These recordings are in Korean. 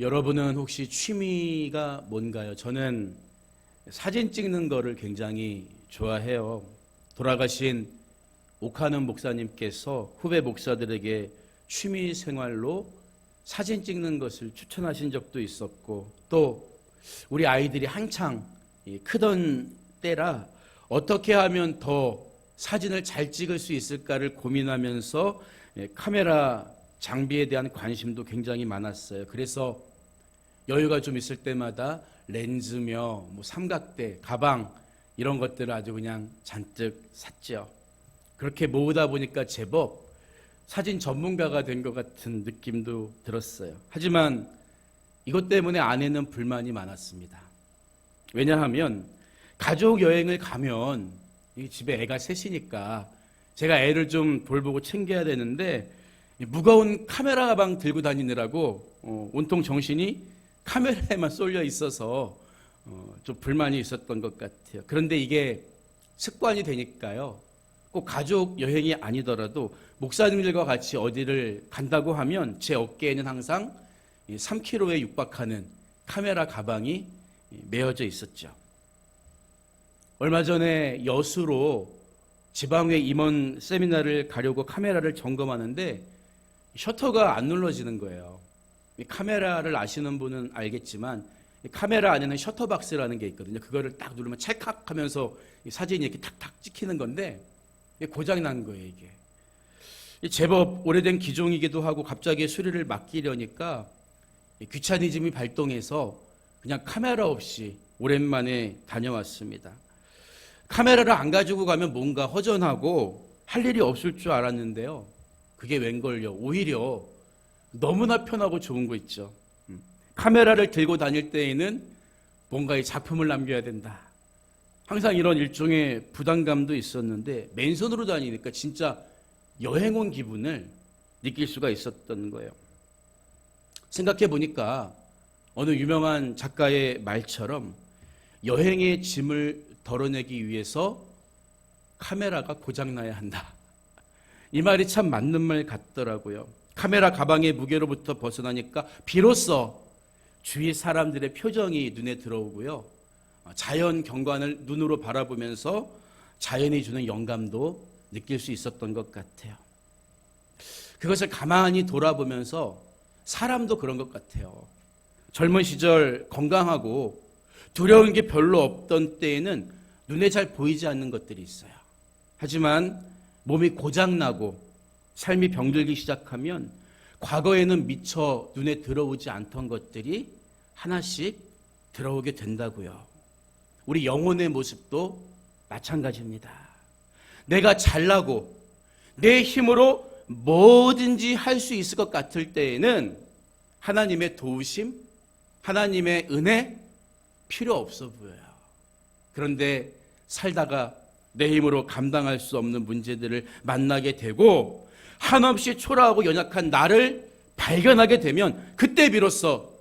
여러분은 혹시 취미가 뭔가요? 저는 사진 찍는 거를 굉장히 좋아해요. 돌아가신 오카는 목사님께서 후배 목사들에게 취미 생활로 사진 찍는 것을 추천하신 적도 있었고, 또 우리 아이들이 한창 크던 때라 어떻게 하면 더 사진을 잘 찍을 수 있을까를 고민하면서 카메라 장비에 대한 관심도 굉장히 많았어요. 그래서 여유가 좀 있을 때마다 렌즈며 삼각대, 가방 이런 것들을 아주 그냥 잔뜩 샀죠. 그렇게 모으다 보니까 제법 사진 전문가가 된 것 같은 느낌도 들었어요. 하지만 이것 때문에 아내는 불만이 많았습니다. 왜냐하면 가족 여행을 가면 집에 애가 셋이니까 제가 애를 좀 돌보고 챙겨야 되는데 무거운 카메라 가방 들고 다니느라고 온통 정신이 카메라에만 쏠려 있어서 좀 불만이 있었던 것 같아요. 그런데 이게 습관이 되니까요. 꼭 가족 여행이 아니더라도 목사님들과 같이 어디를 간다고 하면 제 어깨에는 항상 3kg에 육박하는 카메라 가방이 메어져 있었죠. 얼마 전에 여수로 지방회 임원 세미나를 가려고 카메라를 점검하는데 셔터가 안 눌러지는 거예요. 카메라를 아시는 분은 알겠지만 카메라 안에는 셔터박스라는 게 있거든요. 그거를 딱 누르면 찰칵하면서 사진이 이렇게 탁탁 찍히는 건데 고장이 난 거예요. 이게 제법 오래된 기종이기도 하고 갑자기 수리를 맡기려니까 귀차니즘이 발동해서 그냥 카메라 없이 오랜만에 다녀왔습니다. 카메라를 안 가지고 가면 뭔가 허전하고 할 일이 없을 줄 알았는데요. 그게 웬걸요. 오히려 너무나 편하고 좋은 거 있죠. 카메라를 들고 다닐 때에는 뭔가의 작품을 남겨야 된다. 항상 이런 일종의 부담감도 있었는데 맨손으로 다니니까 진짜 여행 온 기분을 느낄 수가 있었던 거예요. 생각해 보니까 어느 유명한 작가의 말처럼 여행의 짐을 덜어내기 위해서 카메라가 고장나야 한다. 이 말이 참 맞는 말 같더라고요. 카메라 가방의 무게로부터 벗어나니까 비로소 주위 사람들의 표정이 눈에 들어오고요. 자연 경관을 눈으로 바라보면서 자연이 주는 영감도 느낄 수 있었던 것 같아요. 그것을 가만히 돌아보면서 사람도 그런 것 같아요. 젊은 시절 건강하고 두려운 게 별로 없던 때에는 눈에 잘 보이지 않는 것들이 있어요. 하지만 몸이 고장나고 삶이 병들기 시작하면 과거에는 미처 눈에 들어오지 않던 것들이 하나씩 들어오게 된다고요. 우리 영혼의 모습도 마찬가지입니다. 내가 잘나고 내 힘으로 뭐든지 할 수 있을 것 같을 때에는 하나님의 도우심, 하나님의 은혜 필요 없어 보여요. 그런데 살다가 내 힘으로 감당할 수 없는 문제들을 만나게 되고 한없이 초라하고 연약한 나를 발견하게 되면 그때 비로소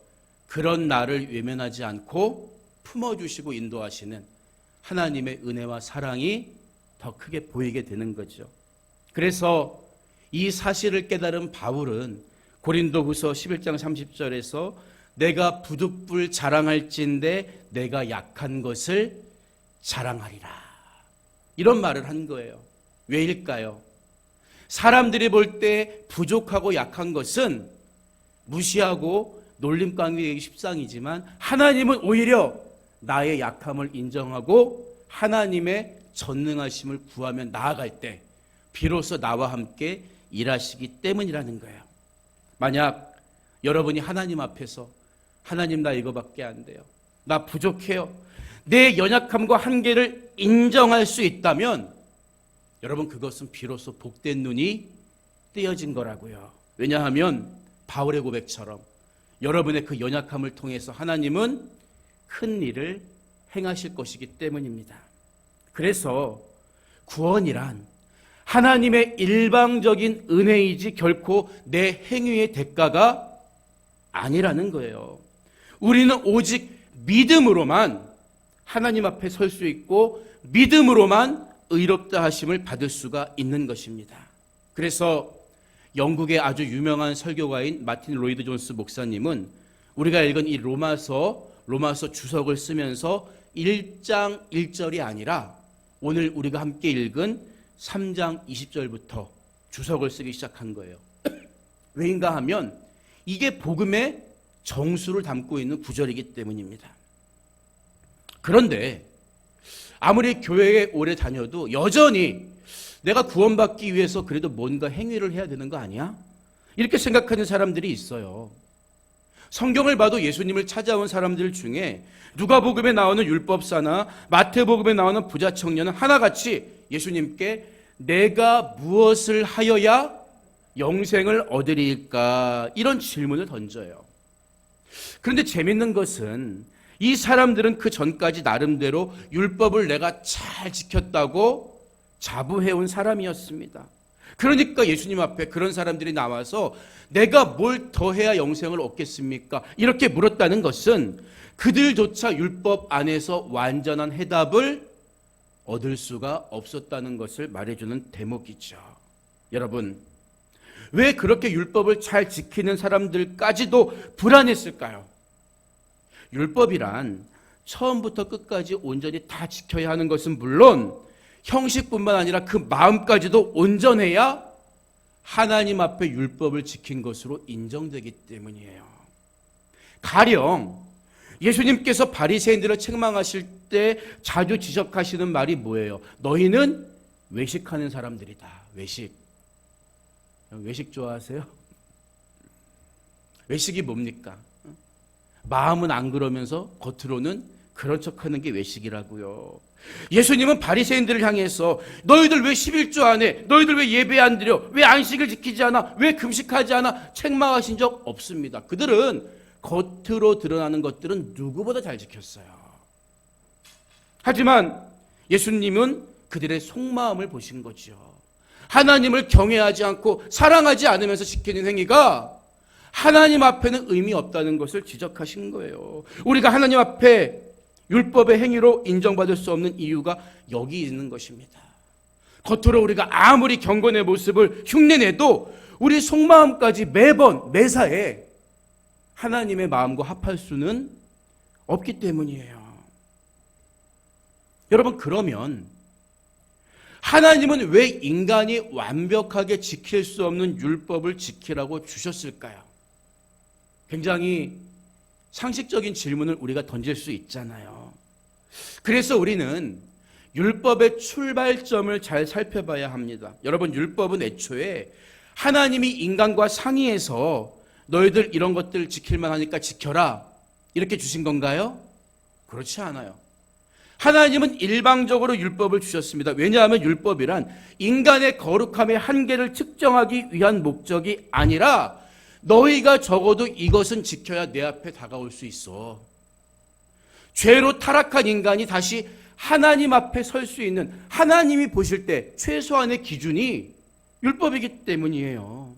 그런 나를 외면하지 않고 품어주시고 인도하시는 하나님의 은혜와 사랑이 더 크게 보이게 되는 거죠. 그래서 이 사실을 깨달은 바울은 고린도후서 11장 30절에서 내가 부득불 자랑할진대 내가 약한 것을 자랑하리라. 이런 말을 한 거예요. 왜일까요? 사람들이 볼 때 부족하고 약한 것은 무시하고 놀림감이 십상이지만 하나님은 오히려 나의 약함을 인정하고 하나님의 전능하심을 구하며 나아갈 때 비로소 나와 함께 일하시기 때문이라는 거예요. 만약 여러분이 하나님 앞에서 하나님 나 이거밖에 안 돼요. 나 부족해요. 내 연약함과 한계를 인정할 수 있다면 여러분 그것은 비로소 복된 눈이 떼어진 거라고요. 왜냐하면 바울의 고백처럼 여러분의 그 연약함을 통해서 하나님은 큰 일을 행하실 것이기 때문입니다. 그래서 구원이란 하나님의 일방적인 은혜이지 결코 내 행위의 대가가 아니라는 거예요. 우리는 오직 믿음으로만 하나님 앞에 설 수 있고 믿음으로만 의롭다 하심을 받을 수가 있는 것입니다. 그래서 영국의 아주 유명한 설교가인 마틴 로이드 존스 목사님은 우리가 읽은 이 로마서 주석을 쓰면서 1장 1절이 아니라 오늘 우리가 함께 읽은 3장 20절부터 주석을 쓰기 시작한 거예요. 왜인가 하면 이게 복음의 정수를 담고 있는 구절이기 때문입니다. 그런데 아무리 교회에 오래 다녀도 여전히 내가 구원받기 위해서 그래도 뭔가 행위를 해야 되는 거 아니야? 이렇게 생각하는 사람들이 있어요. 성경을 봐도 예수님을 찾아온 사람들 중에 누가복음에 나오는 율법사나 마태복음에 나오는 부자 청년은 하나같이 예수님께 내가 무엇을 하여야 영생을 얻으리일까? 이런 질문을 던져요. 그런데 재밌는 것은 이 사람들은 그 전까지 나름대로 율법을 내가 잘 지켰다고 자부해온 사람이었습니다. 그러니까 예수님 앞에 그런 사람들이 나와서 내가 뭘 더해야 영생을 얻겠습니까? 이렇게 물었다는 것은 그들조차 율법 안에서 완전한 해답을 얻을 수가 없었다는 것을 말해주는 대목이죠. 여러분, 왜 그렇게 율법을 잘 지키는 사람들까지도 불안했을까요? 율법이란 처음부터 끝까지 온전히 다 지켜야 하는 것은 물론 형식뿐만 아니라 그 마음까지도 온전해야 하나님 앞에 율법을 지킨 것으로 인정되기 때문이에요. 가령 예수님께서 바리새인들을 책망하실 때 자주 지적하시는 말이 뭐예요? 너희는 외식하는 사람들이다. 외식 좋아하세요? 외식이 뭡니까? 마음은 안 그러면서 겉으로는 그런 척하는 게 외식이라고요. 예수님은 바리새인들을 향해서 너희들 왜 11조 안 해? 너희들 왜 예배 안 드려? 왜 안식을 지키지 않아? 왜 금식하지 않아? 책망하신 적 없습니다. 그들은 겉으로 드러나는 것들은 누구보다 잘 지켰어요. 하지만 예수님은 그들의 속마음을 보신 거죠. 하나님을 경외하지 않고 사랑하지 않으면서 지키는 행위가 하나님 앞에는 의미 없다는 것을 지적하신 거예요. 우리가 하나님 앞에 율법의 행위로 인정받을 수 없는 이유가 여기 있는 것입니다. 겉으로 우리가 아무리 경건의 모습을 흉내내도 우리 속마음까지 매사에 하나님의 마음과 합할 수는 없기 때문이에요. 여러분, 그러면 하나님은 왜 인간이 완벽하게 지킬 수 없는 율법을 지키라고 주셨을까요? 굉장히 상식적인 질문을 우리가 던질 수 있잖아요. 그래서 우리는 율법의 출발점을 잘 살펴봐야 합니다. 여러분, 율법은 애초에 하나님이 인간과 상의해서 너희들 이런 것들 지킬만 하니까 지켜라 이렇게 주신 건가요? 그렇지 않아요. 하나님은 일방적으로 율법을 주셨습니다. 왜냐하면 율법이란 인간의 거룩함의 한계를 측정하기 위한 목적이 아니라 너희가 적어도 이것은 지켜야 내 앞에 다가올 수 있어. 죄로 타락한 인간이 다시 하나님 앞에 설 수 있는, 하나님이 보실 때 최소한의 기준이 율법이기 때문이에요.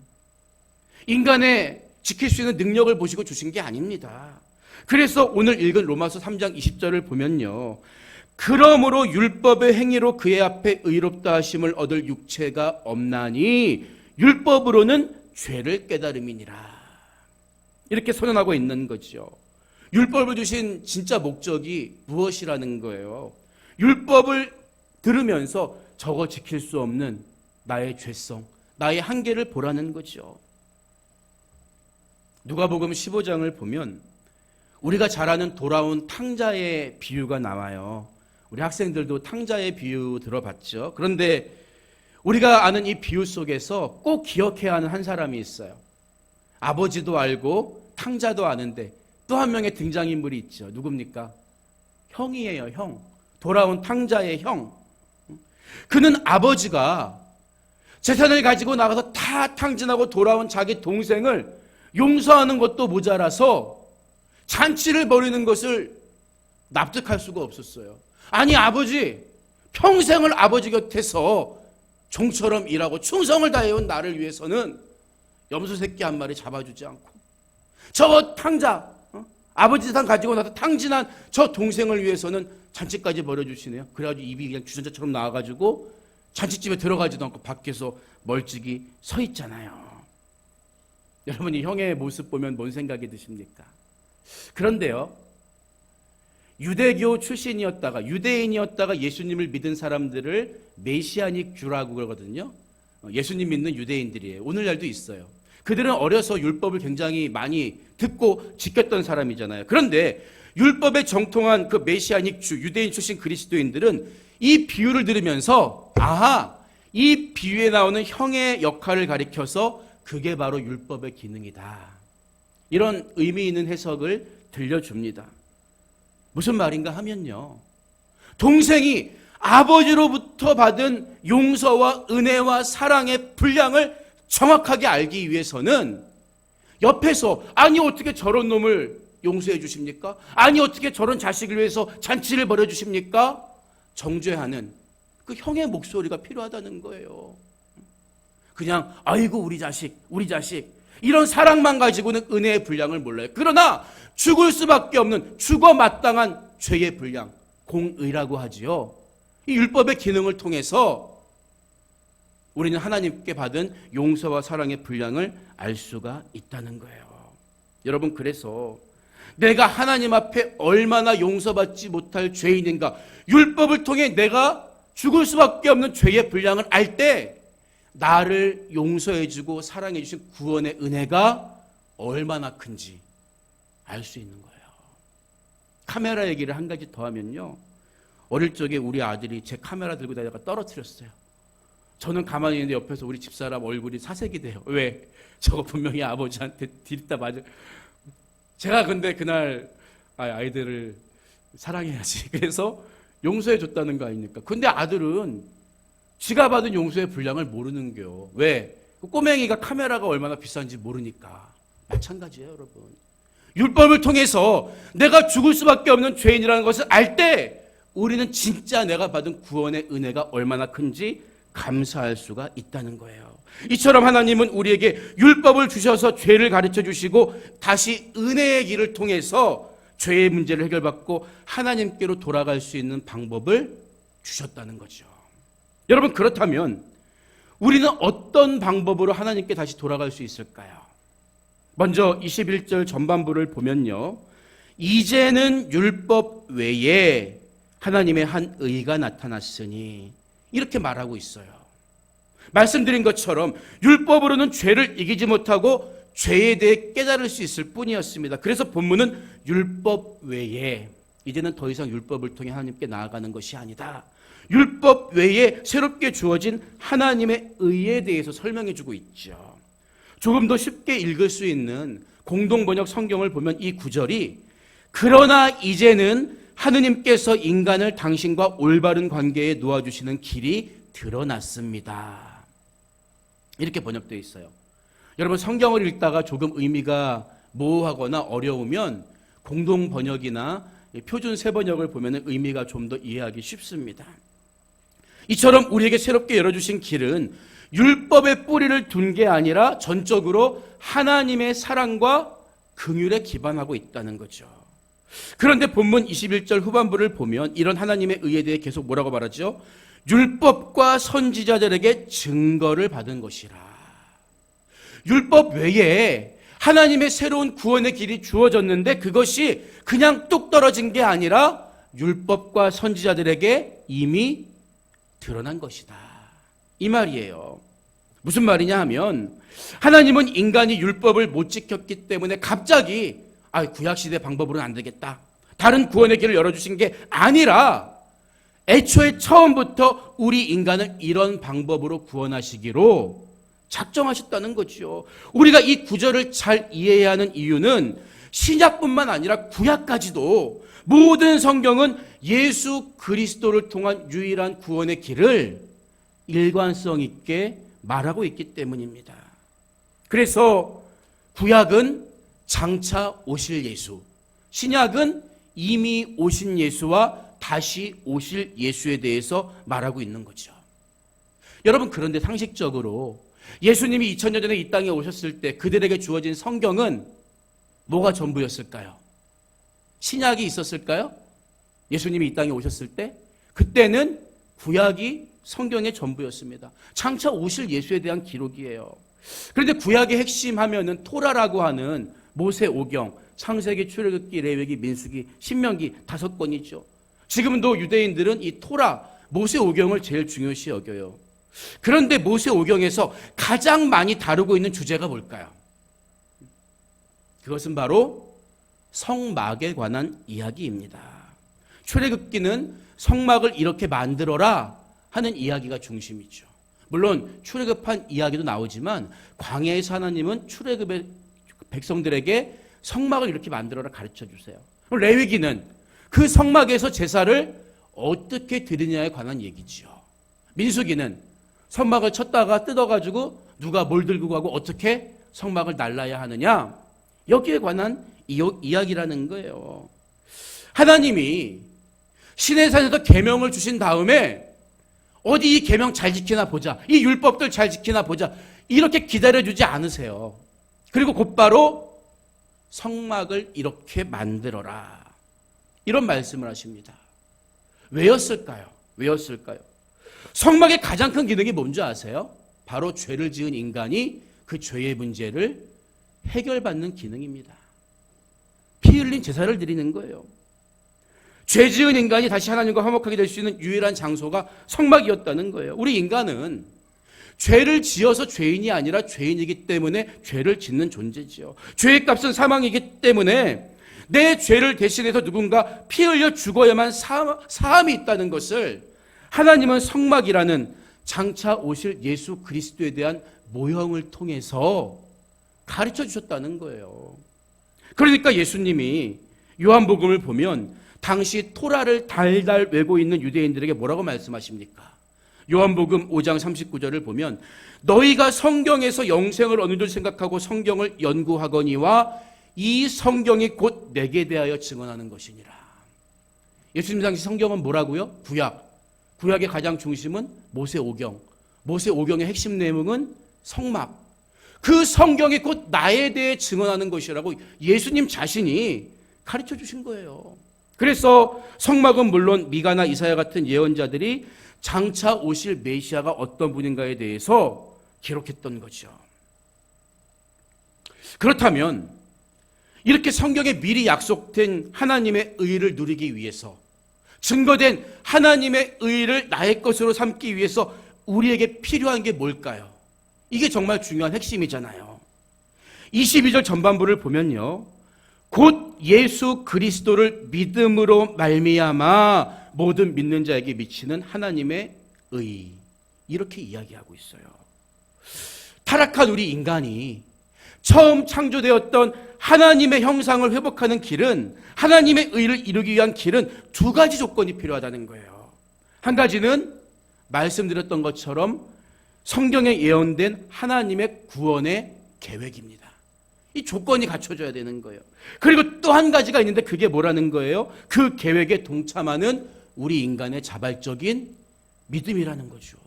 인간의 지킬 수 있는 능력을 보시고 주신 게 아닙니다. 그래서 오늘 읽은 로마서 3장 20절을 보면요, 그러므로 율법의 행위로 그의 앞에 의롭다 하심을 얻을 육체가 없나니 율법으로는 죄를 깨달음이니라. 이렇게 선언하고 있는 거죠. 율법을 주신 진짜 목적이 무엇이라는 거예요? 율법을 들으면서 저거 지킬 수 없는 나의 죄성, 나의 한계를 보라는 거죠. 누가복음 15장을 보면 우리가 잘 아는 돌아온 탕자의 비유가 나와요. 우리 학생들도 탕자의 비유 들어봤죠. 그런데 우리가 아는 이 비유 속에서 꼭 기억해야 하는 한 사람이 있어요. 아버지도 알고 탕자도 아는데 또 한 명의 등장인물이 있죠. 누굽니까? 형이에요, 형. 돌아온 탕자의 형. 그는 아버지가 재산을 가지고 나가서 다 탕진하고 돌아온 자기 동생을 용서하는 것도 모자라서 잔치를 벌이는 것을 납득할 수가 없었어요. 아니, 아버지, 평생을 아버지 곁에서 종처럼 일하고 충성을 다해온 나를 위해서는 염소 새끼 한 마리 잡아주지 않고 저 탕자, 아버지 재산 가지고 나서 탕진한 저 동생을 위해서는 잔치까지 벌여주시네요. 그래가지고 입이 그냥 주전자처럼 나와가지고 잔치집에 들어가지도 않고 밖에서 멀찍이 서 있잖아요. 여러분이 형의 모습 보면 뭔 생각이 드십니까? 그런데요, 유대교 출신이었다가 유대인이었다가 예수님을 믿은 사람들을 메시아닉 주라고 그러거든요. 예수님 믿는 유대인들이에요. 오늘날도 있어요. 그들은 어려서 율법을 굉장히 많이 듣고 지켰던 사람이잖아요. 그런데 율법에 정통한 그 메시아닉 주, 유대인 출신 그리스도인들은 이 비유를 들으면서 아하, 이 비유에 나오는 형의 역할을 가리켜서 그게 바로 율법의 기능이다. 이런 의미 있는 해석을 들려줍니다. 무슨 말인가 하면요, 동생이 아버지로부터 받은 용서와 은혜와 사랑의 분량을 정확하게 알기 위해서는 옆에서 아니 어떻게 저런 놈을 용서해 주십니까? 아니 어떻게 저런 자식을 위해서 잔치를 벌여 주십니까? 정죄하는 그 형의 목소리가 필요하다는 거예요. 그냥 아이고 우리 자식 이런 사랑만 가지고는 은혜의 분량을 몰라요. 그러나 죽을 수밖에 없는 죽어 마땅한 죄의 분량, 공의라고 하지요. 이 율법의 기능을 통해서 우리는 하나님께 받은 용서와 사랑의 분량을 알 수가 있다는 거예요. 여러분, 그래서 내가 하나님 앞에 얼마나 용서받지 못할 죄인인가, 율법을 통해 내가 죽을 수밖에 없는 죄의 분량을 알 때 나를 용서해주고 사랑해주신 구원의 은혜가 얼마나 큰지 알 수 있는 거예요. 카메라 얘기를 한 가지 더 하면요, 어릴 적에 우리 아들이 제 카메라 들고 다니다가 떨어뜨렸어요. 저는 가만히 있는데 옆에서 우리 집사람 얼굴이 사색이 돼요. 왜? 저거 분명히 아버지한테 디립다 맞을. 제가 근데 그날 아이들을 사랑해야지. 그래서 용서해 줬다는 거 아닙니까? 근데 아들은 지가 받은 용서의 분량을 모르는 겨. 왜? 꼬맹이가 카메라가 얼마나 비싼지 모르니까. 마찬가지예요, 여러분. 율법을 통해서 내가 죽을 수밖에 없는 죄인이라는 것을 알 때 우리는 진짜 내가 받은 구원의 은혜가 얼마나 큰지 감사할 수가 있다는 거예요. 이처럼 하나님은 우리에게 율법을 주셔서 죄를 가르쳐 주시고 다시 은혜의 길을 통해서 죄의 문제를 해결받고 하나님께로 돌아갈 수 있는 방법을 주셨다는 거죠. 여러분, 그렇다면 우리는 어떤 방법으로 하나님께 다시 돌아갈 수 있을까요? 먼저 21절 전반부를 보면요, 이제는 율법 외에 하나님의 한 의가 나타났으니 이렇게 말하고 있어요. 말씀드린 것처럼 율법으로는 죄를 이기지 못하고 죄에 대해 깨달을 수 있을 뿐이었습니다. 그래서 본문은 율법 외에, 이제는 더 이상 율법을 통해 하나님께 나아가는 것이 아니다, 율법 외에 새롭게 주어진 하나님의 의에 대해서 설명해 주고 있죠. 조금 더 쉽게 읽을 수 있는 공동번역 성경을 보면 이 구절이 그러나 이제는 하느님께서 인간을 당신과 올바른 관계에 놓아주시는 길이 드러났습니다, 이렇게 번역되어 있어요. 여러분, 성경을 읽다가 조금 의미가 모호하거나 어려우면 공동번역이나 표준 세번역을 보면 의미가 좀 더 이해하기 쉽습니다. 이처럼 우리에게 새롭게 열어주신 길은 율법의 뿌리를 둔 게 아니라 전적으로 하나님의 사랑과 긍휼에 기반하고 있다는 거죠. 그런데 본문 21절 후반부를 보면 이런 하나님의 의에 대해 계속 뭐라고 말하죠? 율법과 선지자들에게 증거를 받은 것이라. 율법 외에 하나님의 새로운 구원의 길이 주어졌는데 그것이 그냥 뚝 떨어진 게 아니라 율법과 선지자들에게 이미 드러난 것이다, 이 말이에요. 무슨 말이냐 하면 하나님은 인간이 율법을 못 지켰기 때문에 갑자기 구약시대 방법으로는 안 되겠다, 다른 구원의 길을 열어주신 게 아니라 애초에 처음부터 우리 인간을 이런 방법으로 구원하시기로 작정하셨다는 거죠. 우리가 이 구절을 잘 이해해야 하는 이유는 신약뿐만 아니라 구약까지도 모든 성경은 예수 그리스도를 통한 유일한 구원의 길을 일관성 있게 말하고 있기 때문입니다. 그래서 구약은 장차 오실 예수, 신약은 이미 오신 예수와 다시 오실 예수에 대해서 말하고 있는 거죠. 여러분, 그런데 상식적으로 예수님이 2000년 전에 이 땅에 오셨을 때 그들에게 주어진 성경은 뭐가 전부였을까요? 신약이 있었을까요? 예수님이 이 땅에 오셨을 때 그때는 구약이 성경의 전부였습니다. 장차 오실 예수에 대한 기록이에요. 그런데 구약의 핵심 하면은 토라라고 하는 모세 오경, 창세기, 출애굽기, 레위기, 민수기, 신명기 5권이죠. 지금도 유대인들은 이 토라, 모세 오경을 제일 중요시 여겨요. 그런데 모세 오경에서 가장 많이 다루고 있는 주제가 뭘까요? 그것은 바로 성막에 관한 이야기입니다. 출애굽기는 성막을 이렇게 만들어라 하는 이야기가 중심이죠. 물론 출애굽한 이야기도 나오지만 광야에서 하나님은 출애굽의 백성들에게 성막을 이렇게 만들어라 가르쳐 주세요. 레위기는 그 성막에서 제사를 어떻게 드리냐에 관한 얘기지요. 민수기는 성막을 쳤다가 뜯어가지고 누가 뭘 들고 가고 어떻게 성막을 날라야 하느냐, 여기에 관한 이야기라는 거예요. 하나님이 시내산에서 계명을 주신 다음에 어디 이 계명 잘 지키나 보자, 이 율법들 잘 지키나 보자, 이렇게 기다려주지 않으세요. 그리고 곧바로 성막을 이렇게 만들어라, 이런 말씀을 하십니다. 왜였을까요? 성막의 가장 큰 기능이 뭔지 아세요? 바로 죄를 지은 인간이 그 죄의 문제를 해결받는 기능입니다. 피 흘린 제사를 드리는 거예요. 죄 지은 인간이 다시 하나님과 화목하게 될 수 있는 유일한 장소가 성막이었다는 거예요. 우리 인간은 죄를 지어서 죄인이 아니라 죄인이기 때문에 죄를 짓는 존재지요. 죄의 값은 사망이기 때문에 내 죄를 대신해서 누군가 피 흘려 죽어야만 사함이 있다는 것을 하나님은 성막이라는 장차 오실 예수 그리스도에 대한 모형을 통해서 가르쳐 주셨다는 거예요. 그러니까 예수님이 요한복음을 보면 당시 토라를 달달 외고 있는 유대인들에게 뭐라고 말씀하십니까? 요한복음 5장 39절을 보면 너희가 성경에서 영생을 어느 줄 생각하고 성경을 연구하거니와 이 성경이 곧 내게 대하여 증언하는 것이니라. 예수님 당시 성경은 뭐라고요? 구약의 가장 중심은 모세 오경. 모세 오경의 핵심 내용은 성막. 그 성경이 곧 나에 대해 증언하는 것이라고 예수님 자신이 가르쳐 주신 거예요. 그래서 성막은 물론 미가나 이사야 같은 예언자들이 장차 오실 메시아가 어떤 분인가에 대해서 기록했던 거죠. 그렇다면 이렇게 성경에 미리 약속된 하나님의 의를 누리기 위해서, 증거된 하나님의 의를 나의 것으로 삼기 위해서 우리에게 필요한 게 뭘까요? 이게 정말 중요한 핵심이잖아요. 22절 전반부를 보면요, 곧 예수 그리스도를 믿음으로 말미암아 모든 믿는 자에게 미치는 하나님의 의, 이렇게 이야기하고 있어요. 타락한 우리 인간이 처음 창조되었던 하나님의 형상을 회복하는 길은, 하나님의 의를 이루기 위한 길은 2가지 조건이 필요하다는 거예요. 한 가지는 말씀드렸던 것처럼 성경에 예언된 하나님의 구원의 계획입니다. 이 조건이 갖춰져야 되는 거예요. 그리고 또 한 가지가 있는데 그게 뭐라는 거예요? 그 계획에 동참하는 우리 인간의 자발적인 믿음이라는 거죠.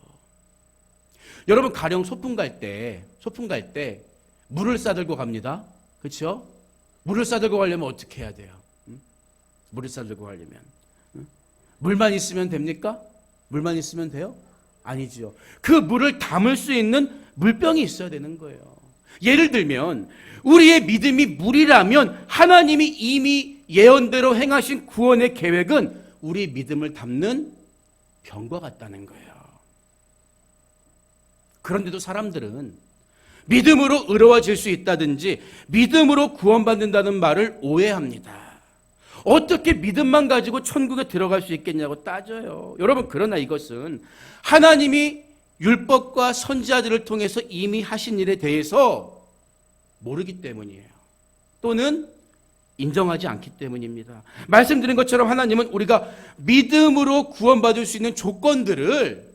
여러분, 가령 소풍 갈 때 물을 싸들고 갑니다. 그렇죠? 물을 싸들고 가려면 어떻게 해야 돼요? 물을 싸들고 가려면 물만 있으면 됩니까? 물만 있으면 돼요? 아니죠. 그 물을 담을 수 있는 물병이 있어야 되는 거예요. 예를 들면 우리의 믿음이 물이라면 하나님이 이미 예언대로 행하신 구원의 계획은 우리 믿음을 담는 병과 같다는 거예요. 그런데도 사람들은 믿음으로 의로워질 수 있다든지 믿음으로 구원받는다는 말을 오해합니다. 어떻게 믿음만 가지고 천국에 들어갈 수 있겠냐고 따져요. 여러분, 그러나 이것은 하나님이 율법과 선지자들을 통해서 이미 하신 일에 대해서 모르기 때문이에요. 또는 인정하지 않기 때문입니다. 말씀드린 것처럼 하나님은 우리가 믿음으로 구원받을 수 있는 조건들을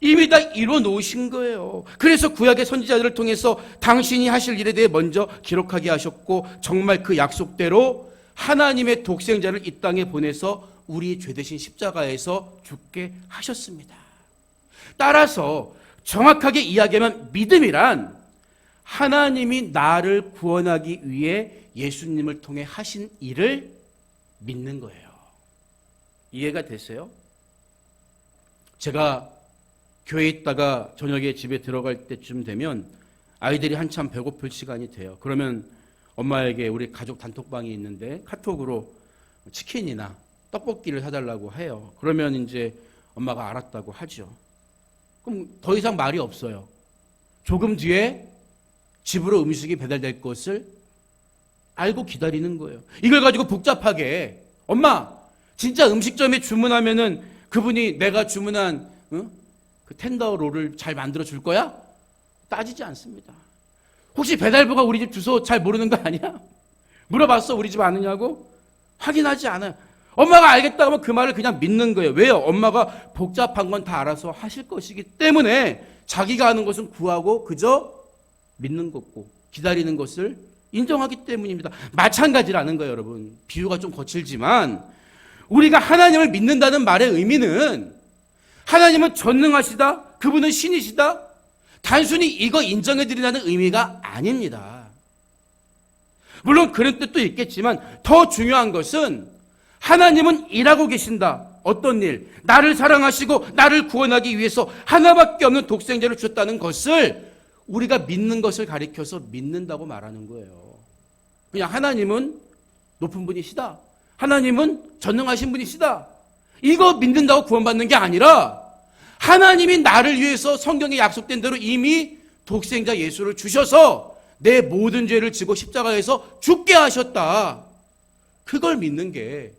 이미 다 이루어 놓으신 거예요. 그래서 구약의 선지자들을 통해서 당신이 하실 일에 대해 먼저 기록하게 하셨고, 정말 그 약속대로 하나님의 독생자를 이 땅에 보내서 우리 죄 대신 십자가에서 죽게 하셨습니다. 따라서 정확하게 이야기하면 믿음이란 하나님이 나를 구원하기 위해 예수님을 통해 하신 일을 믿는 거예요. 이해가 되세요? 제가 교회에 있다가 저녁에 집에 들어갈 때쯤 되면 아이들이 한참 배고플 시간이 돼요. 그러면 엄마에게 우리 가족 단톡방이 있는데 카톡으로 치킨이나 떡볶이를 사달라고 해요. 그러면 이제 엄마가 알았다고 하죠. 그럼 더 이상 말이 없어요. 조금 뒤에 집으로 음식이 배달될 것을 알고 기다리는 거예요. 이걸 가지고 복잡하게 엄마 진짜 음식점에 주문하면은 그분이 내가 주문한 그 텐더롤을 잘 만들어 줄 거야? 따지지 않습니다. 혹시 배달부가 우리 집 주소 잘 모르는 거 아니야? 물어봤어 우리 집 아느냐고? 확인하지 않아요. 엄마가 알겠다 하면 그 말을 그냥 믿는 거예요. 왜요? 엄마가 복잡한 건 다 알아서 하실 것이기 때문에 자기가 하는 것은 구하고 그저 믿는 거고 기다리는 것을 인정하기 때문입니다. 마찬가지라는 거예요, 여러분. 비유가 좀 거칠지만 우리가 하나님을 믿는다는 말의 의미는 하나님은 전능하시다, 그분은 신이시다, 단순히 이거 인정해드리라는 의미가 아닙니다. 물론 그런 뜻도 있겠지만 더 중요한 것은 하나님은 일하고 계신다. 어떤 일? 나를 사랑하시고 나를 구원하기 위해서 하나밖에 없는 독생자를 주셨다는 것을 우리가 믿는 것을 가리켜서 믿는다고 말하는 거예요. 그냥 하나님은 높은 분이시다. 하나님은 전능하신 분이시다. 이거 믿는다고 구원받는 게 아니라 하나님이 나를 위해서 성경에 약속된 대로 이미 독생자 예수를 주셔서 내 모든 죄를 지고 십자가에서 죽게 하셨다. 그걸 믿는 게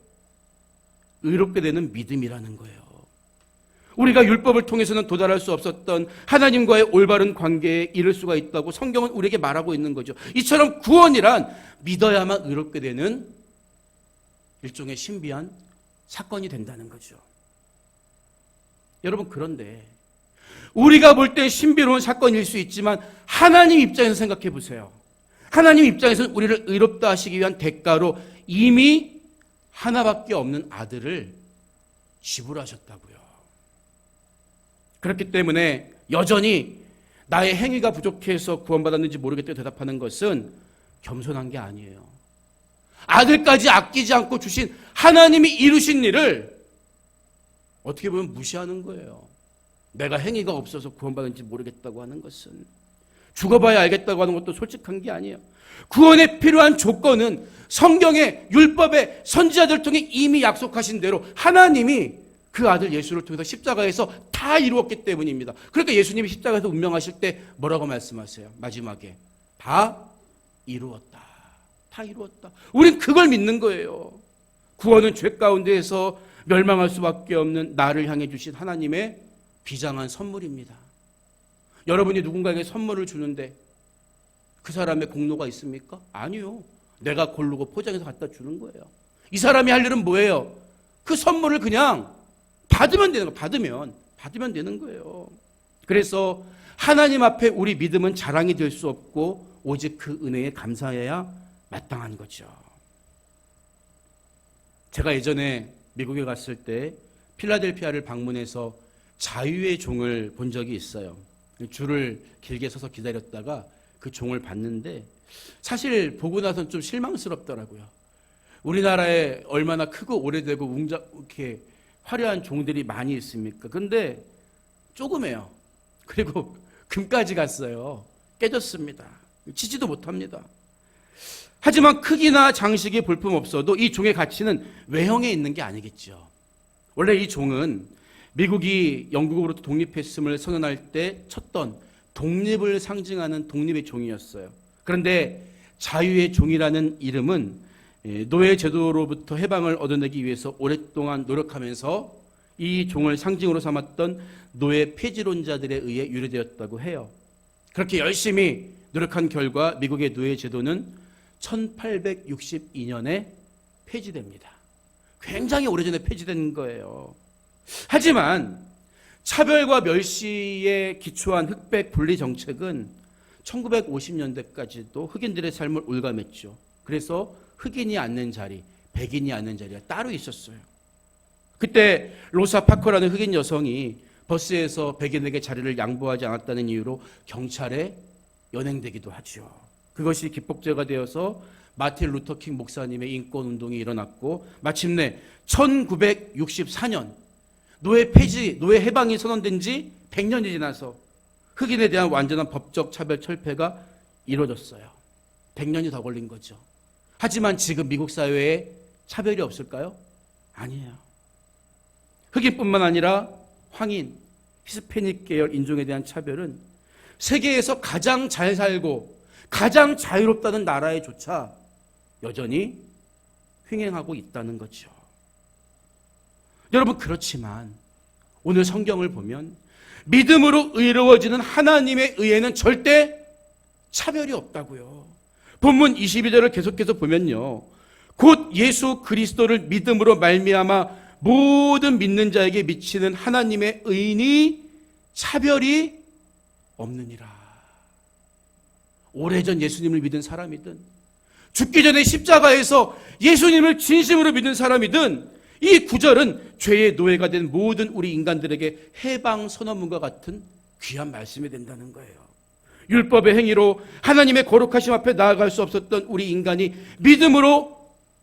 의롭게 되는 믿음이라는 거예요. 우리가 율법을 통해서는 도달할 수 없었던 하나님과의 올바른 관계에 이를 수가 있다고 성경은 우리에게 말하고 있는 거죠. 이처럼 구원이란 믿어야만 의롭게 되는 일종의 신비한 사건이 된다는 거죠. 여러분, 그런데 우리가 볼 때 신비로운 사건일 수 있지만 하나님 입장에서 생각해 보세요. 하나님 입장에서는 우리를 의롭다 하시기 위한 대가로 이미 하나밖에 없는 아들을 지불하셨다고요. 그렇기 때문에 여전히 나의 행위가 부족해서 구원받았는지 모르겠다고 대답하는 것은 겸손한 게 아니에요. 아들까지 아끼지 않고 주신 하나님이 이루신 일을 어떻게 보면 무시하는 거예요. 내가 행위가 없어서 구원받은지 모르겠다고 하는 것은, 죽어봐야 알겠다고 하는 것도 솔직한 게 아니에요. 구원에 필요한 조건은 성경의 율법의 선지자들 통해 이미 약속하신 대로 하나님이 그 아들 예수를 통해서 십자가에서 다 이루었기 때문입니다. 그러니까 예수님이 십자가에서 운명하실 때 뭐라고 말씀하세요? 마지막에 다 이루었다. 다 이루었다. 우린 그걸 믿는 거예요. 구원은 죄 가운데에서 멸망할 수밖에 없는 나를 향해 주신 하나님의 비장한 선물입니다. 여러분이 누군가에게 선물을 주는데 그 사람의 공로가 있습니까? 아니요. 내가 고르고 포장해서 갖다 주는 거예요. 이 사람이 할 일은 뭐예요? 그 선물을 그냥 받으면 되는 거예요. 받으면 되는 거예요. 그래서 하나님 앞에 우리 믿음은 자랑이 될 수 없고 오직 그 은혜에 감사해야 마땅한 거죠. 제가 예전에 미국에 갔을 때 필라델피아를 방문해서 자유의 종을 본 적이 있어요. 줄을 길게 서서 기다렸다가 그 종을 봤는데 사실 보고 나서는 좀 실망스럽더라고요. 우리나라에 얼마나 크고 오래되고 이렇게 화려한 종들이 많이 있습니까? 근데 조그매요. 그리고 금까지 갔어요. 깨졌습니다. 치지도 못합니다. 하지만 크기나 장식이 볼품없어도 이 종의 가치는 외형에 있는 게 아니겠죠. 원래 이 종은 미국이 영국으로부터 독립했음을 선언할 때 쳤던 독립을 상징하는 독립의 종이었어요. 그런데 자유의 종이라는 이름은 노예 제도로부터 해방을 얻어내기 위해서 오랫동안 노력하면서 이 종을 상징으로 삼았던 노예 폐지론자들에 의해 유래되었다고 해요. 그렇게 열심히 노력한 결과 미국의 노예 제도는 1862년에 폐지됩니다. 굉장히 오래전에 폐지된 거예요. 하지만 차별과 멸시에 기초한 흑백 분리 정책은 1950년대까지도 흑인들의 삶을 올가맸죠. 그래서 흑인이 앉는 자리, 백인이 앉는 자리가 따로 있었어요. 그때 로사 파커라는 흑인 여성이 버스에서 백인에게 자리를 양보하지 않았다는 이유로 경찰에 연행되기도 하죠. 그것이 기폭제가 되어서 마틴 루터킹 목사님의 인권운동이 일어났고 마침내 1964년 노예 폐지, 노예 해방이 선언된 지 100년이 지나서 흑인에 대한 완전한 법적 차별 철폐가 이루어졌어요. 100년이 더 걸린 거죠. 하지만 지금 미국 사회에 차별이 없을까요? 아니에요. 흑인뿐만 아니라 황인, 히스패닉 계열 인종에 대한 차별은 세계에서 가장 잘 살고 가장 자유롭다는 나라에조차 여전히 횡행하고 있다는 거죠. 여러분, 그렇지만 오늘 성경을 보면 믿음으로 의로워지는 하나님의 의에는 절대 차별이 없다고요. 본문 22절을 계속해서 보면요, 곧 예수 그리스도를 믿음으로 말미암아 모든 믿는 자에게 미치는 하나님의 의인이 차별이 없느니라. 오래전 예수님을 믿은 사람이든 죽기 전에 십자가에서 예수님을 진심으로 믿은 사람이든 이 구절은 죄의 노예가 된 모든 우리 인간들에게 해방 선언문과 같은 귀한 말씀이 된다는 거예요. 율법의 행위로 하나님의 거룩하심 앞에 나아갈 수 없었던 우리 인간이 믿음으로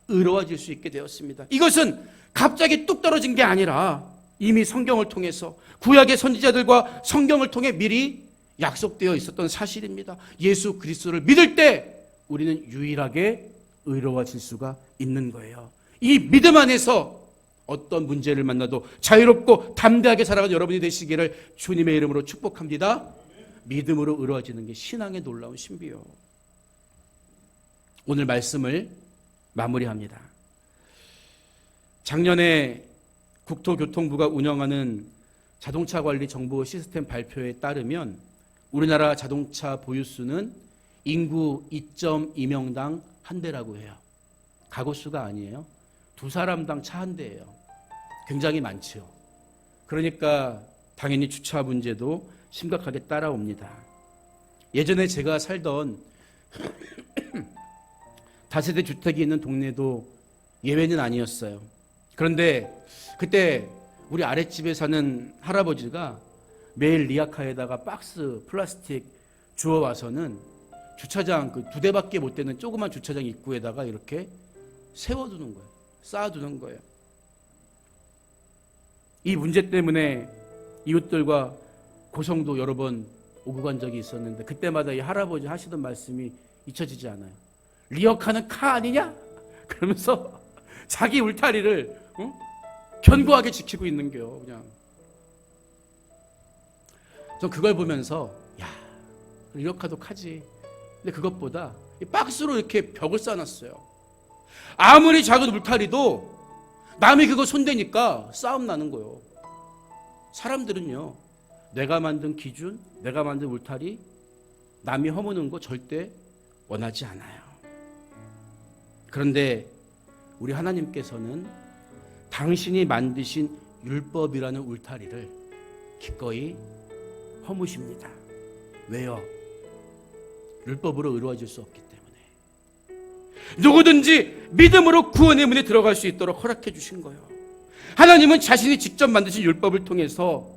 의로워질 수 있게 되었습니다. 이것은 갑자기 뚝 떨어진 게 아니라 이미 성경을 통해서 구약의 선지자들과 성경을 통해 미리 약속되어 있었던 사실입니다. 예수 그리스도를 믿을 때 우리는 유일하게 의로워질 수가 있는 거예요. 이 믿음 안에서 어떤 문제를 만나도 자유롭고 담대하게 살아가는 여러분이 되시기를 주님의 이름으로 축복합니다. 믿음으로 의로워지는 게 신앙의 놀라운 신비요. 오늘 말씀을 마무리합니다. 작년에 국토교통부가 운영하는 자동차 관리 정보 시스템 발표에 따르면 우리나라 자동차 보유수는 인구 2.2명당 한 대라고 해요. 가구수가 아니에요. 두 사람당 차 한 대예요. 굉장히 많죠. 그러니까 당연히 주차 문제도 심각하게 따라옵니다. 예전에 제가 살던 다세대 주택이 있는 동네도 예외는 아니었어요. 그런데 그때 우리 아랫집에 사는 할아버지가 매일 리아카에다가 박스 플라스틱 주워와서는 주차장 그 2대밖에 못 되는 조그만 주차장 입구에다가 이렇게 세워두는 거예요. 쌓아두는 거예요. 이 문제 때문에 이웃들과 고성도 여러 번 오고 간 적이 있었는데 그때마다 이 할아버지 하시던 말씀이 잊혀지지 않아요. 리어카는 카 아니냐? 그러면서 자기 울타리를 견고하게 지키고 있는 게요. 그냥 전 그걸 보면서 야, 리어카도 카지. 근데 그것보다 이 박스로 이렇게 벽을 쌓아놨어요. 아무리 작은 울타리도 남이 그거 손대니까 싸움 나는 거예요. 사람들은요, 내가 만든 기준, 내가 만든 울타리, 남이 허무는 거 절대 원하지 않아요. 그런데 우리 하나님께서는 당신이 만드신 율법이라는 울타리를 기꺼이 허무십니다. 왜요? 율법으로 의로워질 수 없기 때문에. 누구든지 믿음으로 구원의 문에 들어갈 수 있도록 허락해 주신 거예요. 하나님은 자신이 직접 만드신 율법을 통해서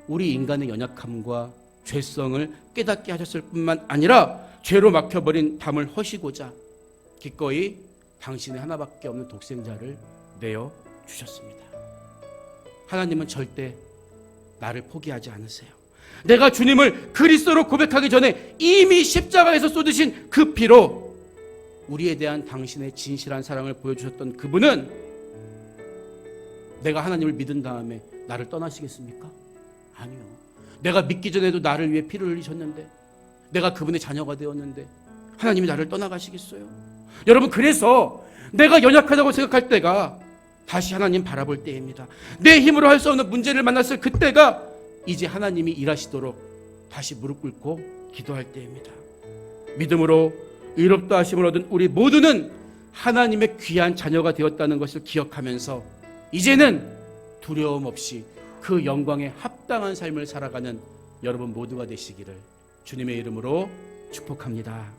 우리 인간의 연약함과 죄성을 깨닫게 하셨을 뿐만 아니라 죄로 막혀버린 담을 허시고자 기꺼이 당신의 하나밖에 없는 독생자를 내어 주셨습니다. 하나님은 절대 나를 포기하지 않으세요. 내가 주님을 그리스도로 고백하기 전에 이미 십자가에서 쏟으신 그 피로 우리에 대한 당신의 진실한 사랑을 보여주셨던 그분은 내가 하나님을 믿은 다음에 나를 떠나시겠습니까? 아니요. 내가 믿기 전에도 나를 위해 피를 흘리셨는데, 내가 그분의 자녀가 되었는데 하나님이 나를 떠나가시겠어요? 여러분, 그래서 내가 연약하다고 생각할 때가 다시 하나님 바라볼 때입니다. 내 힘으로 할 수 없는 문제를 만났을 그때가 이제 하나님이 일하시도록 다시 무릎 꿇고 기도할 때입니다. 믿음으로 의롭다 하심을 얻은 우리 모두는 하나님의 귀한 자녀가 되었다는 것을 기억하면서 이제는 두려움 없이 그 영광에 합당한 삶을 살아가는 여러분 모두가 되시기를 주님의 이름으로 축복합니다.